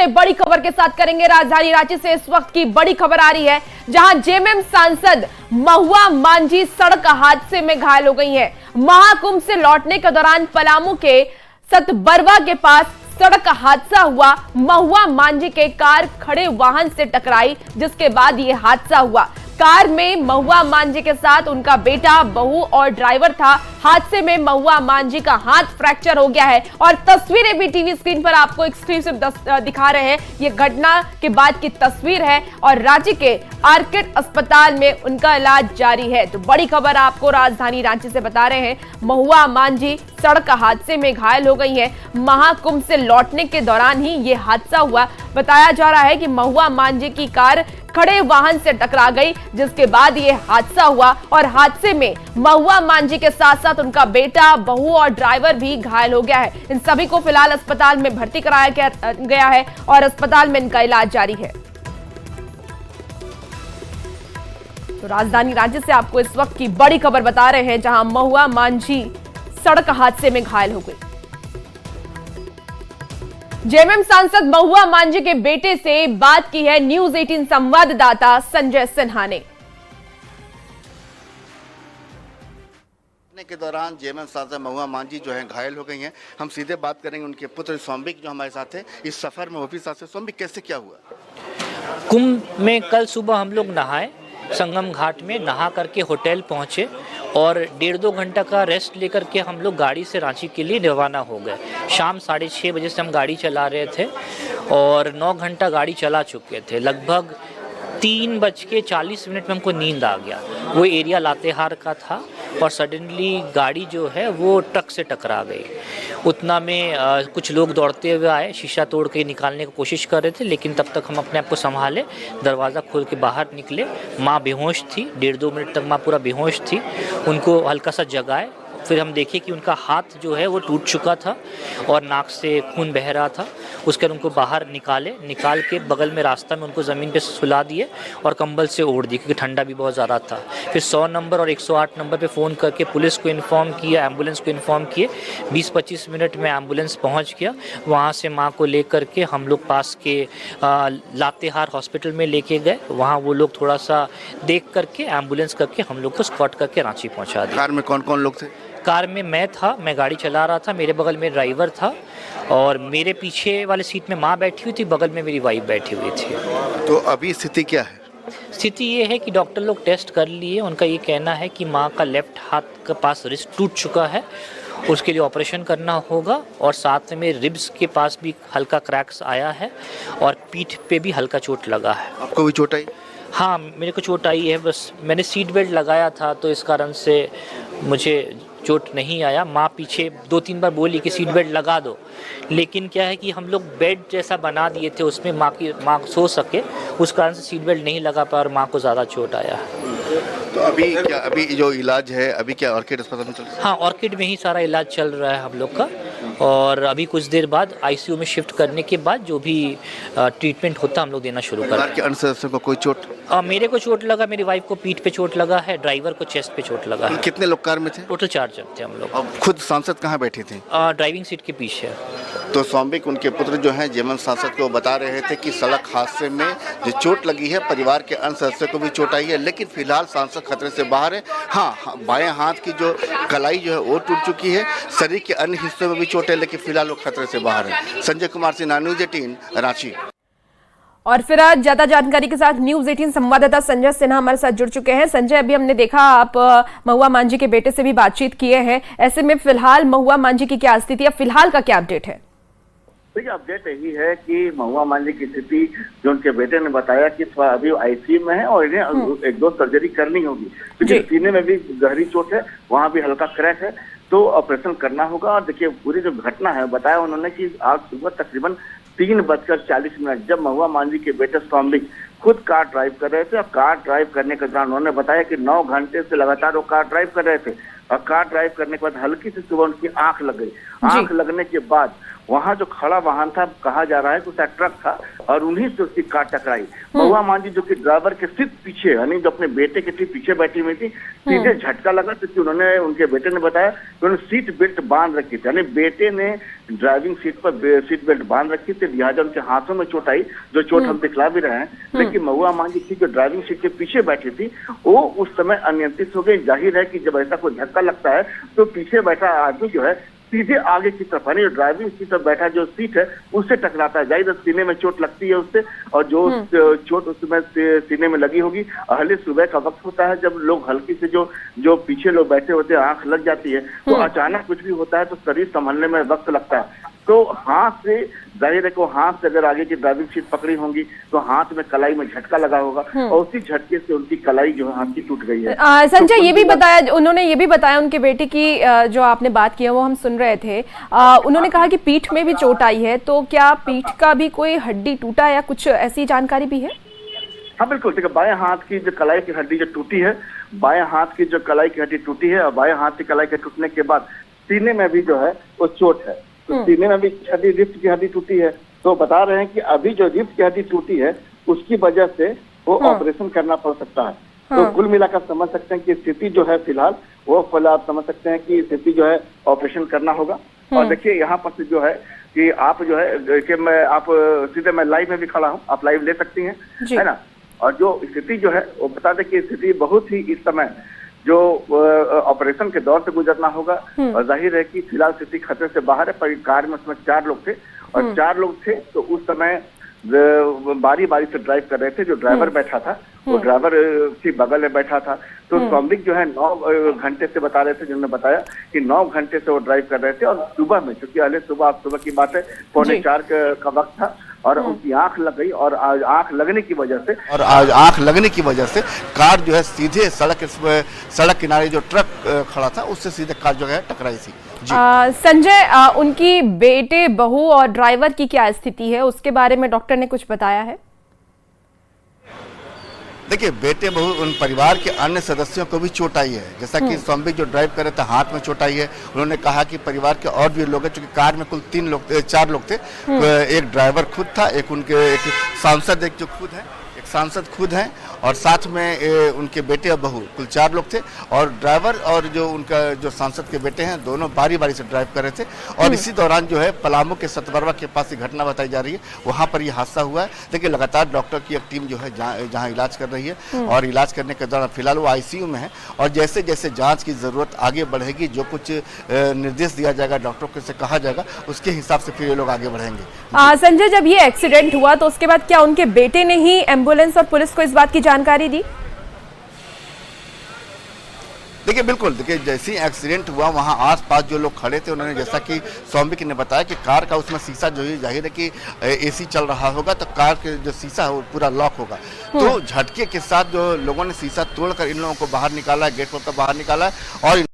से बड़ी खबर के साथ करेंगे। राजधानी रांची से इस वक्त की बड़ी खबर आ रही है, जहां जेएमएम सांसद महुआ मांझी सड़क हादसे में घायल हो गई हैं। महाकुंभ से लौटने के दौरान पलामू के सतबरवा के पास सड़क हादसा हुआ। महुआ मांझी के कार खड़े वाहन से टकराई, जिसके बाद यह हादसा हुआ। कार में महुआ मांझी के साथ उनका बेटा, बहू और ड्राइवर था। हादसे में महुआ मांझी का हाथ फ्रैक्चर हो गया है और तस्वीरें भी टीवी स्क्रीन पर आपको एक्सक्लूसिव दिखा रहे हैं। ये घटना के बाद की तस्वीर है और रांची के आर्किड अस्पताल में उनका इलाज जारी है। तो बड़ी खबर आपको राजधानी रांची से बता रहे हैं, महुआ मांझी सड़क हादसे में घायल हो गई है। महाकुंभ से लौटने के दौरान ही ये हादसा हुआ। बताया जा रहा है कि महुआ मांझी की कार खड़े वाहन से टकरा गई, जिसके बाद ये हादसा हुआ और हादसे में महुआ मांझी के साथ साथ उनका बेटा, बहू और ड्राइवर भी घायल हो गया है। इन सभी को फिलहाल अस्पताल में भर्ती कराया गया है और अस्पताल में इनका इलाज जारी है। तो राजधानी रांची से आपको इस वक्त की बड़ी खबर बता रहे हैं, जहां महुआ मांझी सड़क हादसे में घायल हो गई। जेएमएम सांसद महुआ मांझी के बेटे से बात की है न्यूज 18 संवाददाता संजय सिन्हा ने। के दौरान जेएमएम सांसद महुआ मांझी जो है घायल हो गई हैं। हम सीधे बात करेंगे उनके पुत्र सौम्बिक जो हमारे साथ है इस सफर में, वो भी साथ है। सौम्बिक, कैसे क्या हुआ? कुंभ में कल सुबह हम लोग नहाए, संगम घाट में नहा करके होटल पहुंचे और 1.5-2 घंटा का रेस्ट लेकर के हम लोग गाड़ी से रांची के लिए रवाना हो गए। शाम 6:30 बजे से हम गाड़ी चला रहे थे और 9 घंटा गाड़ी चला चुके थे। लगभग 3:40 में हमको नींद आ गया। वो एरिया लातेहार का था और सडनली गाड़ी जो है वो ट्रक से टकरा गई। उतना में कुछ लोग दौड़ते हुए आए, शीशा तोड़ के निकालने की कोशिश कर रहे थे, लेकिन तब तक हम अपने आप को संभाले, दरवाज़ा खोल के बाहर निकले। माँ बेहोश थी, 1.5-2 मिनट तक माँ पूरा बेहोश थी। उनको हल्का सा जगाए, फिर हम देखे कि उनका हाथ जो है वो टूट चुका था और नाक से खून बह रहा था। उसके बाद उनको बाहर निकाल के बगल में रास्ता में उनको ज़मीन पे सुला दिए और कंबल से ओढ़ दिए, क्योंकि ठंडा भी बहुत ज़्यादा था। फिर 100 नंबर और 108 नंबर पे फ़ोन करके पुलिस को इन्फॉर्म किया, एम्बुलेंस को इन्फॉर्म किए। 20-25 मिनट में एम्बुलेंस पहुँच गया। वहाँ से माँ को ले करके हम लोग पास के लातेहार हॉस्पिटल में लेके गए। वहाँ वो लोग थोड़ा सा देख करके एम्बुलेंस करके हम लोग को स्कॉट करके रांची पहुँचा दिया। कार में कौन कौन लोग थे? कार में मैं था, मैं गाड़ी चला रहा था, मेरे बगल में ड्राइवर था और मेरे पीछे वाले सीट में माँ बैठी हुई थी, बगल में मेरी वाइफ बैठी हुई थी। तो अभी स्थिति क्या है? स्थिति ये है कि डॉक्टर लोग टेस्ट कर लिए। उनका ये कहना है कि माँ का लेफ्ट हाथ का पास रिस्ट टूट चुका है, उसके लिए ऑपरेशन करना होगा और साथ में रिब्स के पास भी हल्का क्रैक्स आया है और पीठ पे भी हल्का चोट लगा है। आपको भी चोट आई? हाँ, मेरे को चोट आई है, बस मैंने सीट बेल्ट लगाया था तो इस कारण से मुझे चोट नहीं आया। माँ पीछे 2-3 बार बोली कि सीट बेल्ट लगा दो, लेकिन क्या है कि हम लोग बेड जैसा बना दिए थे उसमें माँ सो सके, उस कारण से सीट बेल्ट नहीं लगा पाया और माँ को ज़्यादा चोट आया। तो अभी जो इलाज है अभी क्या ऑर्किड अस्पताल में चल रहा है? हाँ, ऑर्किड में ही सारा इलाज चल रहा है हम लोग का और अभी कुछ देर बाद आईसीयू में शिफ्ट करने के बाद जो भी ट्रीटमेंट होता हम लोग देना शुरू करेंगे। परिवार के अन्य सदस्यों को कोई चोट? मेरे को चोट लगा, मेरी वाइफ को पीठ पे चोट लगा है, ड्राइवर को चेस्ट पे चोट लगा है। कितने लोग कार में थे? टोटल 4 जन थे हम लोग। अब खुद सांसद कहाँ बैठे थे? ड्राइविंग सीट के पीछे। तो सौम्बिक, उनके पुत्र जो हैं जेएमएम सांसद को बता रहे थे कि सड़क हादसे में जो चोट लगी है, परिवार के अन्य सदस्यों को भी चोट आई है, लेकिन फिलहाल सांसद खतरे से बाहर है। हाँ, बाएं हाथ की जो कलाई जो है वो टूट चुकी है, शरीर के अन्य हिस्सों में भी चोट है, लेकिन फिलहाल वो खतरे से बाहर है। संजय कुमार सिन्हा, न्यूज 18 रांची। और फिर आज ज्यादा जानकारी के साथ न्यूज 18 संवाददाता संजय सिन्हा हमारे साथ जुड़ चुके हैं। संजय, अभी हमने देखा आप महुआ मांझी के बेटे से भी बातचीत किए हैं, ऐसे में फिलहाल महुआ मांझी की क्या स्थिति है, फिलहाल का क्या अपडेट है? देखिए, अपडेट यही है कि महुआ मांझी की स्थिति जो उनके बेटे ने बताया कि अभी आईसीयू में है और इन्हें 1-2 सर्जरी करनी होगी, क्योंकि सीने में भी गहरी चोट है, वहाँ भी हल्का क्रैक है, तो ऑपरेशन करना होगा। और देखिए, पूरी जो घटना है बताया उन्होंने कि आज सुबह तकरीबन 3:40 जब महुआ मांझी के बेटे सौम्बिक खुद कार ड्राइव कर रहे थे और कार ड्राइव करने के दौरान उन्होंने बताया कि 9 घंटे से लगातार वो कार ड्राइव कर रहे थे और कार ड्राइव करने के बाद हल्की सी सुबह उनकी आंख लग गई। आंख लगने के बाद वहां जो खड़ा वाहन था, कहा जा रहा है कि उसका ट्रक था और उन्हीं से उसकी कार टकराई। महुआ मांझी जो कि ड्राइवर के सिर्फ पीछे, यानी जो अपने बेटे के ठीक पीछे बैठी हुई थी, सीधे झटका लगा, क्योंकि उन्होंने, उनके बेटे ने बताया कि उन्होंने सीट बेल्ट बांध रखी थी, यानी बेटे ने ड्राइविंग सीट पर सीट बेल्ट बांध रखी थी, लिहाजा उनके हाथों में चोट आई, जो चोट हम दिखला भी रहे हैं। लेकिन महुआ मांझी की जो ड्राइविंग सीट के पीछे बैठी थी वो उस समय अनियंत्रित हो गई। जाहिर है कि जब ऐसा कोई धक्का लगता है तो पीछे बैठा आदमी जो है सीधे आगे की तरफ, यानी ड्राइविंग सीट पर बैठा जो सीट है उससे टकराता है। जाहिर सीने में चोट लगती है उससे, और जो चोट उसमें सीने में लगी होगी। अहले सुबह का वक्त होता है जब लोग हल्की से जो पीछे लोग बैठे होते हैं आंख लग जाती है, तो अचानक कुछ भी होता है तो शरीर संभलने में वक्त लगता है। तो हाथ से, जाहिर है कि हाथ से अगर आगे की ड्राइविंग सीट पकड़ी होंगी तो हाथ में कलाई में झटका लगा होगा और उसी झटके से उनकी कलाई जो है हाथ की टूट गई है। संजय, ये भी बताया, उन्होंने ये भी बताया उनके बेटे की जो आपने बात की है वो हम सुन रहे थे, उन्होंने कहा कि पीठ में भी चोट आई है, तो क्या पीठ का भी कोई हड्डी टूटा या कुछ ऐसी जानकारी भी है? हाँ बिल्कुल, देखिए बाएं हाथ की जो कलाई की हड्डी जो टूटी है, बाएं हाथ की जो कलाई की हड्डी टूटी है, और बाएं हाथ की कलाई के टूटने के बाद सीने में भी जो है वो चोट है। तो सीने में भी हड्डी, रिफ्ट की हड्डी टूटी है। तो बता रहे हैं कि अभी जो रिफ्ट की हड्डी टूटी है उसकी वजह से वो ऑपरेशन करना पड़ सकता है। तो कुल मिलाकर समझ सकते हैं कि स्थिति जो है फिलहाल वो आप समझ सकते हैं कि स्थिति जो है ऑपरेशन करना होगा। और देखिए यहाँ पर से जो है कि आप जो है कि आप सीधे मैं लाइव में भी खड़ा हूँ, आप लाइव ले सकती हैं, है ना। और जो स्थिति जो है वो बता दें कि स्थिति बहुत ही इस समय जो ऑपरेशन के दौर से गुजरना होगा। और जाहिर है कि फिलहाल स्थिति खतरे से बाहर है। पर कार में उसमें 4 लोग थे और 4 लोग थे तो उस समय बारी बारी से ड्राइव कर रहे थे। जो ड्राइवर बैठा था वो ड्राइवर की बगल में बैठा था। तो सौम्बिक जो है 9 घंटे से बता रहे थे, जिन्होंने बताया कि 9 घंटे से वो ड्राइव कर रहे थे। और सुबह में, क्योंकि अगले सुबह की बात है, 3:45 का वक्त था और उनकी आंख लग गई। और आंख लगने की वजह से कार जो है सीधे सड़क किनारे जो ट्रक खड़ा था उससे सीधे कार जो है टकराई थी। संजय, उनकी बेटे, बहू और ड्राइवर की क्या स्थिति है, उसके बारे में डॉक्टर ने कुछ बताया है? देखिए, बेटे बहू उन परिवार के अन्य सदस्यों को भी चोट आई है। जैसा कि सौम्बिक जो ड्राइव कर रहे थे हाथ में चोट आई है। उन्होंने कहा कि परिवार के और भी लोग हैं, चूंकि कार में कुल 4 लोग थे। एक ड्राइवर खुद था, एक सांसद, एक जो खुद है, एक सांसद खुद हैं, और साथ में उनके बेटे और बहू, कुल 4 लोग थे। और ड्राइवर और जो उनका जो सांसद के बेटे हैं दोनों बारी बारी से ड्राइव कर रहे थे। और इसी दौरान जो है पलामू के सतबरवा के पास ये घटना बताई जा रही है, वहाँ पर ये हादसा हुआ है। देखिए, लगातार डॉक्टर की एक टीम जो है जहाँ इलाज कर रही है, और इलाज करने के दौरान फिलहाल वो ICU में है। और जैसे जैसे जाँच की जरूरत आगे बढ़ेगी, जो कुछ निर्देश दिया जाएगा, डॉक्टरों से कहा जाएगा, उसके हिसाब से फिर ये लोग आगे बढ़ेंगे। संजय, जब ये एक्सीडेंट हुआ तो उसके बाद क्या उनके बेटे ने ही एम्बुलेंस और पुलिस को इस बात की जानकारी दी? देखिए, बिल्कुल, देखिए जैसे ही एक्सीडेंट हुआ वहाँ आसपास जो लोग खड़े थे, उन्होंने, जैसा कि सौम्बिक ने बताया कि कार का उसमें शीशा जो है, जाहिर है कि AC चल रहा होगा तो कार के जो शीशा है वो पूरा लॉक होगा। तो झटके के साथ जो लोगों ने शीशा तोड़कर इन लोगों को बाहर निकाला, गेट खोलकर बाहर निकाला और